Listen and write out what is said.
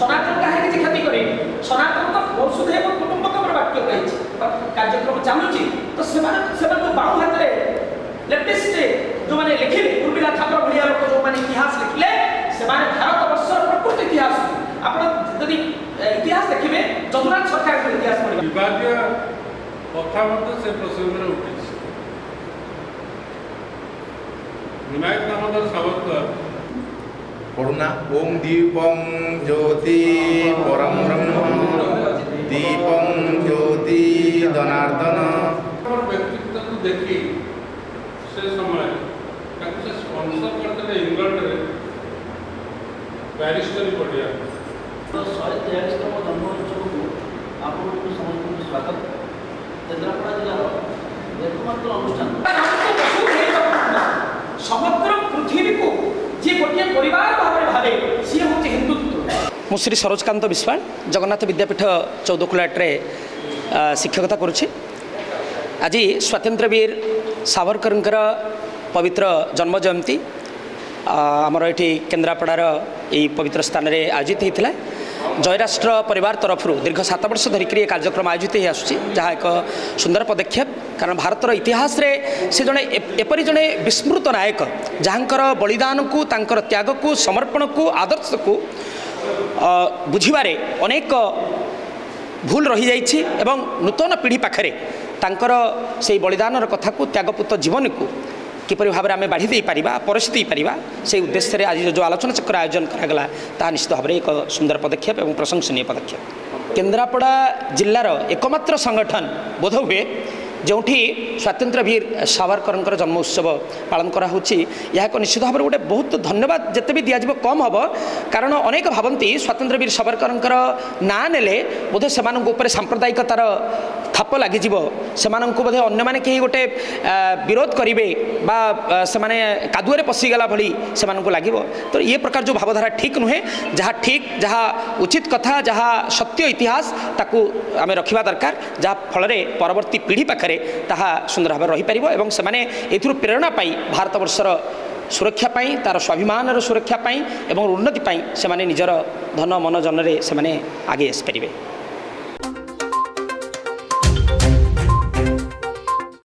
सनातन काहे किछि क्षति करे सनातन तो वसुधैव कुटुंबकम वाक्य कहिछि कार्यक्रम चालुछि तो सेमान बाहु हाथ रे लेटेस्ट जो माने लिखिले उर्मिला ठाकुर भलिया लोक जो माने इतिहास लिखिले सेमान भारत वर्षर प्रकृत इतिहास आपण यदि इतिहास देखिबे जदुराज सरकार के इतिहास पढिबे विवादीय कथा मत से प्रसंग में उठिछि विनायक दामोदर सावरकर पढ़ुना ओम दीपं ज्योति परम ब्रह्म दीपं ज्योति जनार्दन व्यक्तित्व को देखी से समय से स्पॉन्सर करते इंग्लैंड रे बैरिस्टर पढ़िया 143तम जन्मोत्सव को आपको समस्त स्वागत केन्द्रापड़ा जिलार एकमात्र अनुष्ठान समग्र पृथ्वी को जे गोटे परिवार भावे सी हूँ हिंदुत्व। श्री सरोजकांत विश्वाल जगन्नाथ विद्यापीठ चौदकुलाटे शिक्षकता करुच्ची। आज स्वातंत्र्यवीर सावरकर पवित्र जन्म जयंती आमर ये केन्द्रापड़ार यही पवित्र स्थान में आयोजित होता जयराष्ट्र परिवार तरफ दीर्घ 7 वर्ष धरिक कार्यक्रम आयोजित हो आसूँ जहाँ एक सुंदर पदक्षेप कारण भारतर इतिहास रे से जड़े एपरी जड़े विस्मृत नायक जहाँकर बलिदान को तांकर त्याग को समर्पण को आदर्श को बुझिबारे अनेक भूल रही जाइछि एवं नूतन पीढ़ी पाखरे तांकर से बलिदान कथा को त्यागपूत जीवन को किपरि भाव में आम बाढ़ी दे पारिबा परसी दे पारिबा से उद्देश्य आज जो आलोचना चक्र आयोजन करागला ता निश्चित भाव में एक सुंदर पदक्षेप एवं प्रशंसनीय पदक्षेप। केन्द्रापड़ा जिलार एकमात्र संगठन बोध हुए जोठी स्वातंत्र्यवीर सावरकर जन्म उत्सव पालन कराऊँच यह एक निश्चित भाव में गोटे बहुत धन्यवाद जिते भी दिज्व कम हम कारण अनेक भावती स्वातंत्र्यवीर सावरकर ना नेले बोधे से सांप्रदायिकतार थाप लग बोधे अन्य माने कहीं गोटे विरोध करेंगे से कादुआरे पशिगला भली से लगे तो ये प्रकार जो भावधारा ठीक नुहे जहाँ ठीक जहाँ उचित कथा जहाँ सत्य इतिहास ताकू आम रखा दरकार जहाँ फल परवर्ती पीढ़ी पाखे ताहा सुंदर भाव रही पारिबो एवं से माने एथुर प्रेरणा पाई भारत वर्षर सुरक्षा पाई तार स्वाभिमान सुरक्षा पाई एवं उन्नति पाई से माने निजर धन मन जन रे से माने आगे आसि पारिबे।